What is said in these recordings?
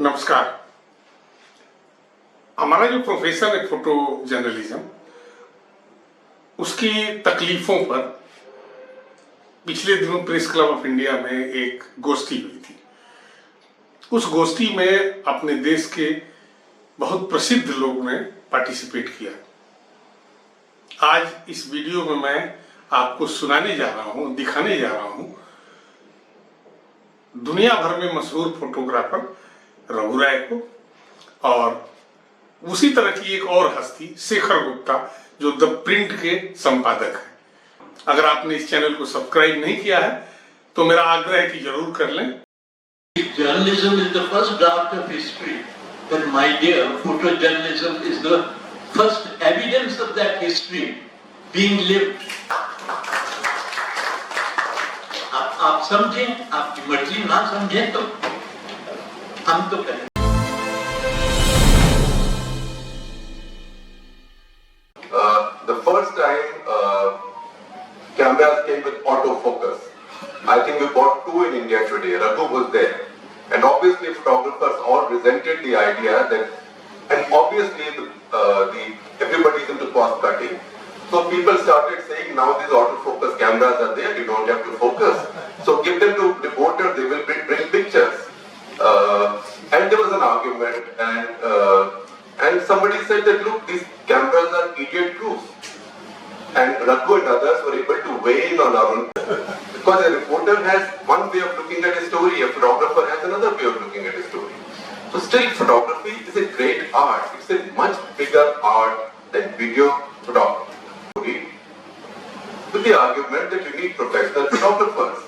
नमस्कार। हमारा जो प्रोफेशन है फोटो जर्नलिज्म, उसकी तकलीफों पर पिछले दिनों प्रेस क्लब ऑफ इंडिया में एक गोष्ठी हुई थी। उस गोष्ठी में अपने देश के बहुत प्रसिद्ध लोगों ने पार्टिसिपेट किया। आज इस वीडियो में मैं आपको सुनाने जा रहा हूं, दिखाने जा रहा हूं दुनिया भर में मशहूर फोटोग्राफर रघु राय को और उसी तरह की एक और हस्ती शेखर गुप्ता, जो द प्रिंट के संपादक हैं। अगर आपने इस चैनल को सब्सक्राइब नहीं किया है तो मेरा आग्रह है कि जरूर कर लें। Journalism is the first draft of history, then my dear, photojournalism is the first evidence of that history being lived. आप समझें, आपकी मर्जी ना समझें तो हम तो करें। The first time cameras came with autofocus. I think we bought two in India today. Raghu was there, and obviously photographers all resented the idea that, and obviously everybody is into cost cutting. So people started saying, now these autofocus cameras are there, you don't have to focus. So give them to reporters, they will bring pictures. And there was an argument, and somebody said that, look, these cameras are idiot-proof. And Raghu and others were able to weigh in on our own. Because a reporter has one way of looking at a story, a photographer has another way of looking at a story. So still, photography is a great art. It's a much bigger art than video photography. With the argument that you need professional photographers.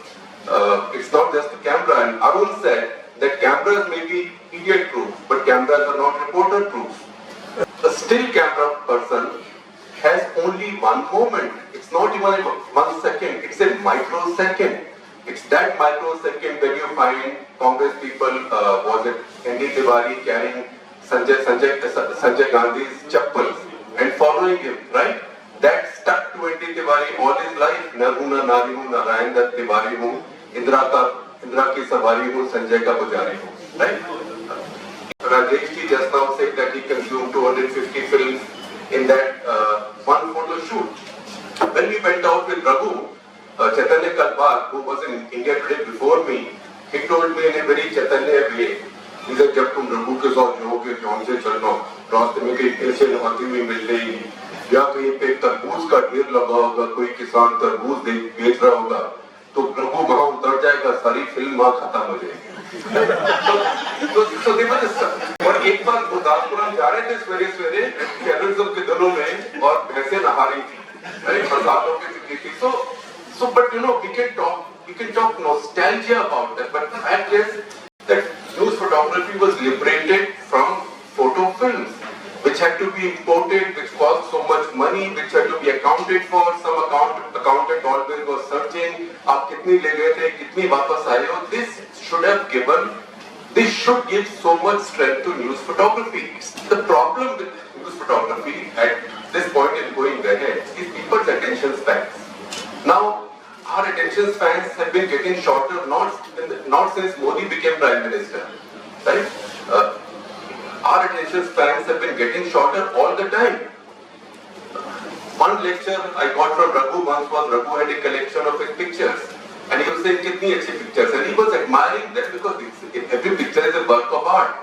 It's not just the camera. And Arun said that cameras may be idiot-proof, but cameras are not reporter-proof. A still camera person has only one moment. It's not even 1 second. It's a microsecond. It's that microsecond when you find Congress people, was it N.D. Tiwari carrying Sanjay Gandhi's chappals and following him, right? That stuck to N.D. Tiwari all his life. Narhuna Nari hu, Narayan Dat Tiwari hu, Indra ki savari hu, Sanjay ka pujari hu, right? Raghu just now said that he consumed 250 films in that one photo shoot. When we went out with Raghu, Chaitanya Kalpal, who was in India today before me, he told me in a very Chaitanya way, he said, जब तुम रघु के साथ जाओगे John से चलना, रास्ते में कहीं ऐसे नहाती हुई मिल जाएगी, या कहीं पे तरबूज का ढेर लगा होगा, कोई किसान तरबूज बेच रहा होगा, तो रघु वहां उतर जाएगा, सारी फिल्म वहां खत्म हो जाएगी। तो देखो और एक बार गुरदासपुर जा रहे थे सवेरे कैरल्स के दिनों में और भैंसे नहा रही थी, बरसातों की स्थिति थी। So but you know, we can talk nostalgia about that, but the fact is that news photography was liberated from photo films, which had to be imported, which cost so much money, which had to be accounted for. Some accountant always was searching, आप कितनी ले गए थे, कितनी वापस आए हो. This should give so much strength to news photography. The problem with news photography at this point in going ahead is people's attention spans. Now, our attention spans have been getting shorter, not since Modi became Prime Minister, right? Our attention spans have been getting shorter all the time. One lecture I got from Raghu once was, Raghu had a collection of his pictures, and he was saying, "Kitni अच्छी pictures," and he was admiring them because every picture is a work of art.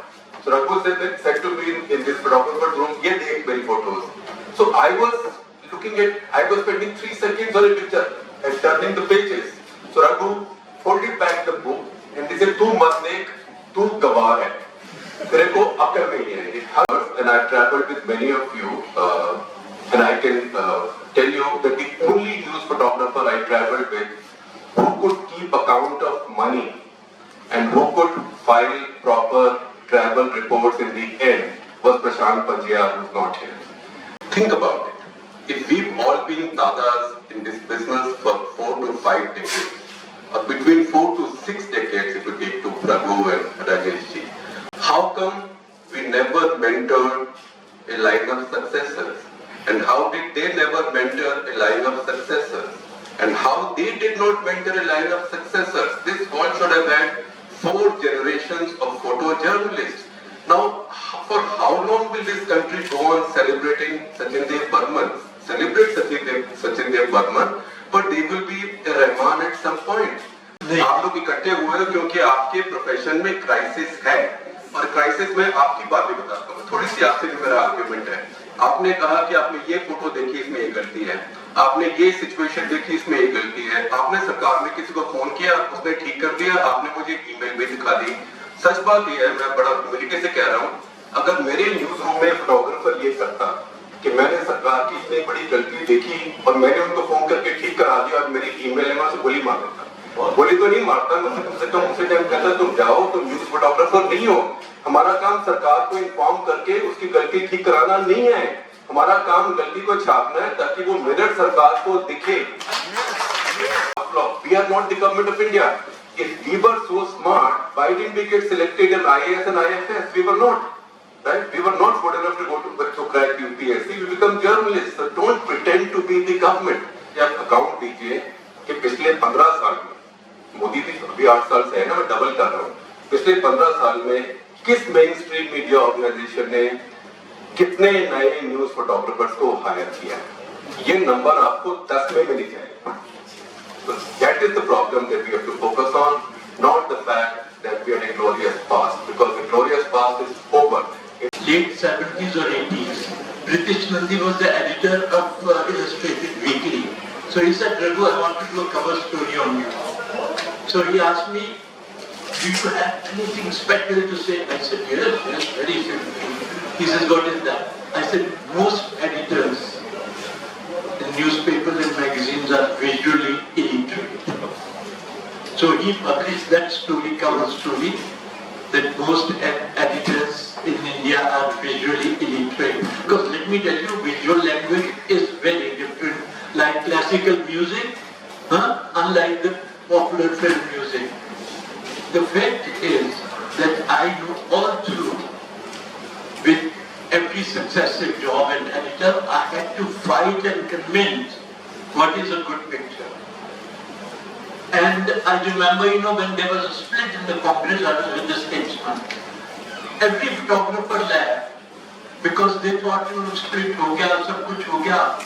So Raghu said to me in this photographer's room, "Ye dekh meri photos." So I was spending 3 seconds on a picture and turning the pages. So Raghu folded back the book and he said, "Tu mat dekh, tu gawar hai. Tere ko akal nahi hai." And I traveled with many of you, and I can tell you that the only news photographer I traveled with who could keep account of money and who could file proper travel reports in the end was Prashant Panjia, who's not here. Think about it. If we've all been dadas in this business for 4 to 5 decades, or between 4 to 6 decades if you take to Raghu and Rajeshji, how come we never mentored a line of successors? And how did they never mentor a line of successors? And how they did not mentor a line of successors? This world should have had 4 generations of photojournalists. Now, for how long will this country go on celebrate Sachindev Burman, but they will be a Rahman at some point. आप लोग इकट्ठे हुए हैं क्योंकि आपके profession में crisis है, और क्राइसिस में आपकी बातें बताता हूँ। थोड़ी सी आपसे जो मेरा आर्ग्यूमेंट है, आपने कहा कि आपने ये फोटो देखी, इसमें ये गलती है, आपने ये सिचुएशन देखी, इसमें ये गलती है, आपने सरकार में किसी को फोन किया, उसने ठीक कर दिया, आपने मुझे ईमेल भी दिखा दी। सच बात ये है, मैं बड़ा ह्यूमिलिटी से कह रहा हूँ, अगर मेरे न्यूज रूम में फोटोग्राफर ये करता कि मैंने सरकार की इतनी बड़ी गलती देखी और मैंने उनको फोन करके ठीक करा दिया और मेरी ईमेल है, मैं उसे गोली मार देता। गोली तो नहीं मारता, मैं कम से कम उसे टाइम कहता तुम जाओ, तुम न्यूज फोटोग्राफर नहीं हो। हमारा काम सरकार को इन्फॉर्म करके उसकी गलती ठीक कराना नहीं है, हमारा काम गलती को छापना है ताकि वो मिरर सरकार को दिखे। We are not the government of India. If we were so smart, why didn't we get selected in IAS and IFS? We were not. Right? We were not good enough to go to crack UPSC. We become journalists. So don't pretend to be the government. या account दीजिए कि पिछले 15 साल में, मोदी भी अभी 8 साल से है ना, मैं डबल कर रहा हूँ, पिछले 15 साल में किस मेन स्ट्रीम मीडिया ऑर्गेनाइजेशन ने कितने नए न्यूज फोटोग्राफर्स को हायर किया? ये नंबर आपको 10 में मिल जाएगा। So that is the problem that we have to focus on, not the fact that we are in a glorious past, because the glorious past is over. Late 70s or 80s, British Nandi was the editor of Illustrated Weekly. So he said, Raghu, I want to do a cover story on you. So he asked me, do you have anything special to say? I said, yes, very simple. He says, what is that? I said, most editors in newspapers and magazines are visually illiterate. So he published that story, cover story, that most editors in India are visually illiterate. Because let me tell you, visual language is very different. Like classical music, unlike the popular film music. The fact is that I know all through, with every successive job and editor, I had to fight and convince what is a good picture. And I remember, when there was a split in the Congress, I was with the statesman. Every photographer left because they thought, split ho gaya, sab kuch ho gaya,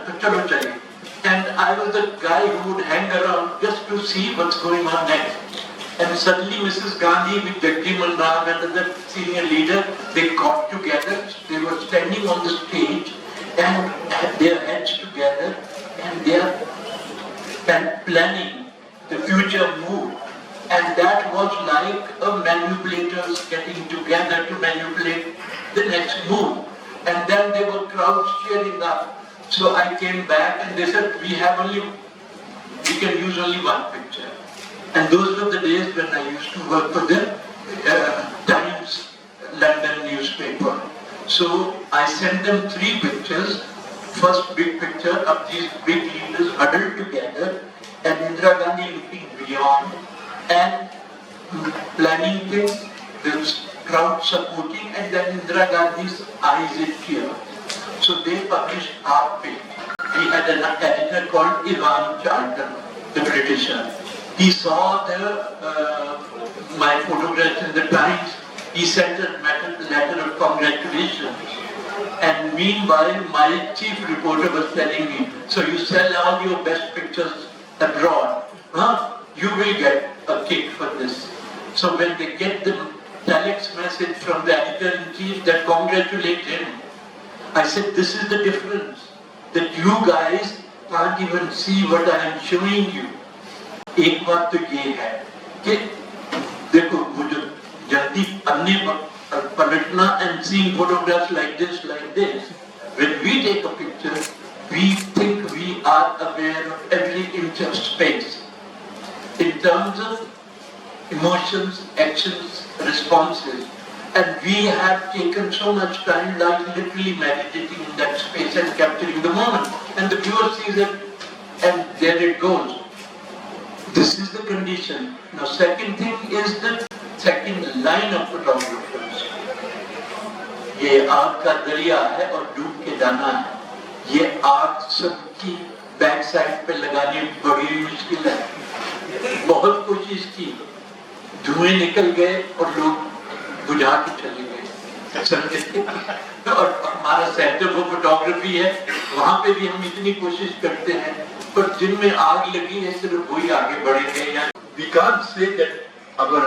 to chalo chaliye. And I was the guy who would hang around just to see what's going on next. And suddenly Mrs. Gandhi with Jagdishyadav and another senior leader, they got together, they were standing on the stage and had their heads together and they are planning the future move. And that was like a manipulators getting together to manipulate the next move. And then there were crowds cheering up. So I came back and they said, we can use only one picture. And those were the days when I used to work for the Times London newspaper. So I sent them 3 pictures. First big picture of these big leaders huddled together and Indira Gandhi looking beyond and planning things, the crowd supporting, and then Indira Gandhi's eyes in tears. So they published our page. We had an editor called Ivan Charlton, the Britisher. He saw my photographs in the Times. He sent a letter of congratulations. And meanwhile, my chief reporter was telling me, so you sell all your best pictures abroad, you will get a kick for this. So when they get the telex message from the editor-in-chief that congratulate him, I said, this is the difference, that you guys can't even see what I am showing you. एक बात तो ये है कि देखो वो जो जल्दी अन्य पलटना and seeing photographs like this, when we take a picture, we think we are aware of every inch of space. In terms of emotions, actions, responses, and we have taken so much time like literally meditating in that space and capturing the moment. And the viewer sees it and there it goes. This is the condition. Now second thing is the second line of photographers. ये आग का दरिया है और डूब के जाना है. ये आग सबकी बैक साइड पे लगानी बड़ी मुश्किल है. बहुत कोशिश की. धुएं निकल गए और लोग बुझा के चले गए। समझे? और हमारा सेंटर फॉर फोटोग्राफी है, वहाँ पे भी हम इतनी कोशिश करते हैं, पर जिनमें आग लगी है सिर्फ वही आगे बढ़ेंगे। या we can't say that our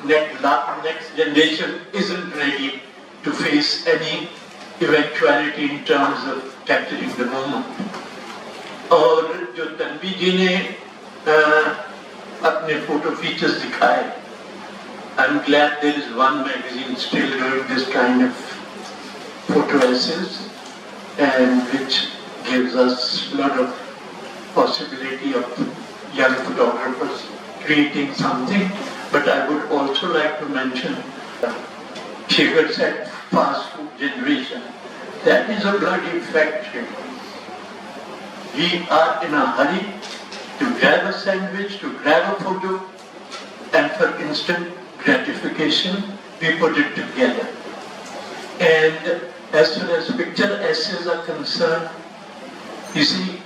next generation isn't ready to face any eventuality in terms of capturing the moment. और जो तन्वी जी ने अपने फोटो फीचर्स दिखाए, I'm glad there is one magazine still doing this kind of photo essays, and which gives us a lot of possibility of young photographers creating something. But I would also like to mention, Shekhar said fast food generation. That is a bloody fact. We are in a hurry to grab a sandwich, to grab a photo, and for instant gratification, we put it together. And as far as picture essays are concerned, you see,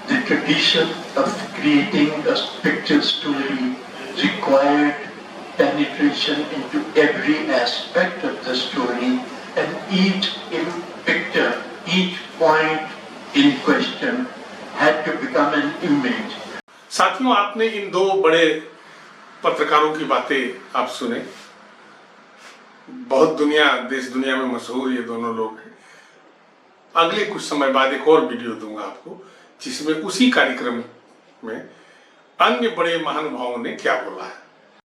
the tradition of creating a picture story required penetration into every aspect of the story, and each picture, each point in question had to become an image. साथियों, आपने इन दो बड़े पत्रकारों की बातें आप सुने। बहुत देश दुनिया में मशहूर ये दोनों लोग हैं। अगले कुछ समय बाद एक और वीडियो दूंगा आपको, जिसमें उसी कार्यक्रम में अन्य बड़े महानुभावों ने क्या बोला है।